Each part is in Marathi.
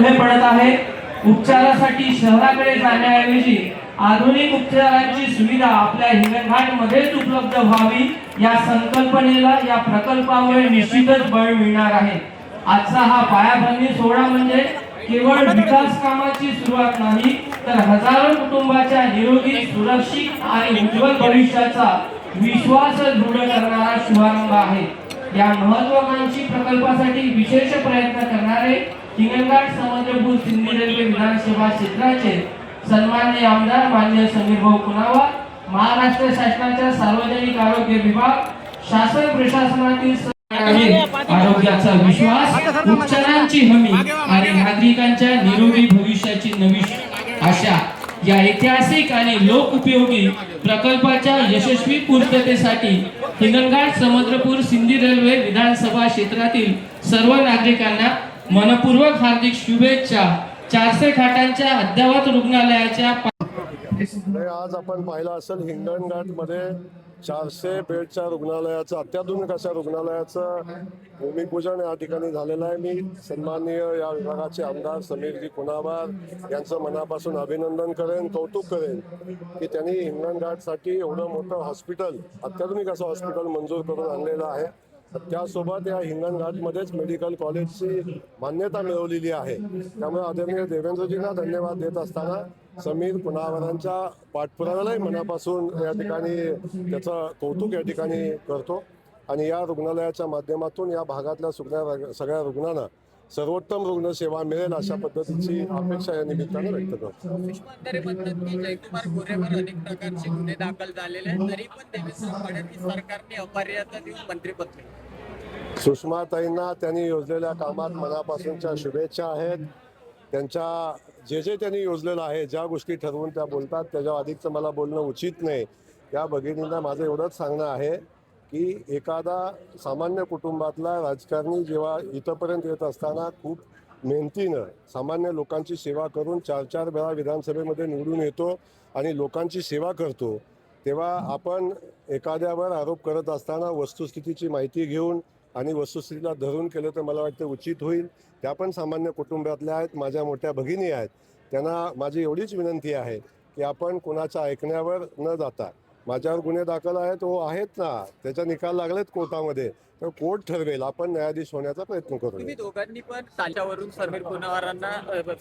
पुढे पडत आहे। उपचारासाठी शहराकडे जाण्याऐवजी आधुनिक उपचारांची सुविधा आपल्या हिंगणघाटमध्येच उपलब्ध व्हावी या संकल्पनेला या प्रकल्पामुळे निश्चितच बळ मिळणार आहे। आजचा हा पायाभरणी सोहळा म्हणजे केवळ विकास कामाची सुरुवात नाही, तर हजारो कुटुंबाच्या निरोगी, सुरक्षित आणि उज्ज्वल भविष्याचा विश्वास दृढ करणारा शुभारंभ आहे। या महत्त्वाकांक्षी प्रकल्पासाठी विशेष प्रयत्न करणारे हिंगणघाट समुद्रपूर सिंधी रेल्वे विधानसभा क्षेत्राचे सन्माननीय आमदार माननीय समीरभाऊ कुनावार, महाराष्ट्र शासनाच्या सार्वजनिक आरोग्य विभाग, शासन प्रशासनातील आरोग्याचा विश्वास, उपचारांची हमी आणि नागरिकांच्या निरोगी भविष्याची नवी आशा या ऐतिहासिक आणि लोकउपयोगी प्रकल्पाच्या यशस्वी पूर्ततेसाठी हिंगणघाट समुद्रपूर सिंधी रेल्वे विधानसभा क्षेत्रातील सर्व नागरिकांना मनपूर्वक हार्दिक शुभेच्छा। 400 खाटांच्या अद्ययावत रुग्णालयाच्या आज आपण पाहिलं असेल हिंगणघाट मध्ये 400 बेडच्या रुग्णालयाचं, अत्याधुनिक अशा रुग्णालयाचं भूमिपूजन या ठिकाणी झालेलं आहे। मी सन्माननीय या विभागाचे आमदार समीरजी कुनावार यांचं मनापासून अभिनंदन करेन, कौतुक करेन की त्यांनी हिंगणघाटसाठी एवढं मोठं हॉस्पिटल, अत्याधुनिक असं हॉस्पिटल मंजूर करून आणलेलं आहे। त्यासोबत या हिंगणघाटमध्येच मेडिकल कॉलेजची मान्यता मिळवलेली आहे। त्यामुळे आदरणीय देवेंद्रजींना धन्यवाद देत असताना समीर कुनावारांच्या पाठपुराव्यालाही मनापासून या ठिकाणी त्याचं कौतुक या ठिकाणी करतो आणि या रुग्णालयाच्या माध्यमातून या भागातल्या सगळ्या रुग्णांना सर्वोत्तम रुग्णसेवा मिळेल अशा पद्धतीची अपेक्षा या निमित्ताने व्यक्त करतो। जयकुमार गोरेवर अनेक प्रकारचे गुन्हे दाखल झालेले आहेत, तरी पण देवेंद्र फडणवीस सरकारने अमर्यादा देऊन मंत्रिपद दिले। सुषमाताईंना त्यांनी योजलेल्या कामात मनापासूनच्या शुभेच्छा आहेत। त्यांच्या जे त्यांनी योजलेलं आहे, ज्या गोष्टी ठरवून त्या बोलतात, त्याच्या अधिकचं मला बोलणं उचित नाही। त्या भगिनींना माझं एवढंच सांगणं आहे की एखादा सामान्य कुटुंबातला राजकारणी जेव्हा इथंपर्यंत येत असताना खूप मेहनतीनं सामान्य लोकांची सेवा करून 4-4 वेळा विधानसभेमध्ये निवडून येतो आणि लोकांची सेवा करतो, तेव्हा आपण एखाद्यावर आरोप करत असताना वस्तुस्थितीची माहिती घेऊन आणि वस्तुस्थितीला धरून केलं तर मला वाटतं उचित होईल। त्या पण सामान्य कुटुंबातल्या आहेत, माझ्या मोठ्या भगिनी आहेत। त्यांना माझी एवढीच विनंती आहे की आपण कुणाच्या ऐकण्यावर न जाता, माझ्यावर गुन्हे दाखल आहेत हो आहेत ना, त्याचा निकाल लागलेत कोर्टामध्ये, तर कोर्ट ठरवेल, आपण न्यायाधीश होण्याचा प्रयत्न करू। तुम्ही दोघांनी पण तालिकावरून समीर कुनावारांना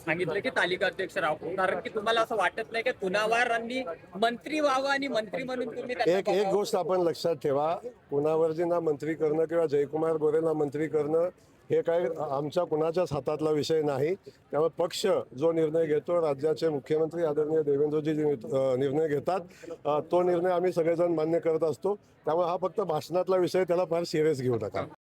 सांगितलं की तालिका अध्यक्ष राहू, कारण की तुम्हाला असं वाटत नाही की कुनावारांनी मंत्री व्हावं आणि मंत्री म्हणून तुम्ही एक गोष्ट आपण लक्षात ठेवा, कुनावरजींना मंत्री करणं किंवा जयकुमार गोरेला मंत्री करणं हे काही आमच्या कुणाच्याच हातातला विषय नाही। त्यामुळे पक्ष जो निर्णय घेतो, राज्याचे मुख्यमंत्री आदरणीय देवेंद्रजी निर्णय घेतात, तो निर्णय आम्ही सगळेजण मान्य करत असतो। त्यामुळे हा फक्त भाषणातला विषय, त्याला फार सिरियस घेऊ नका।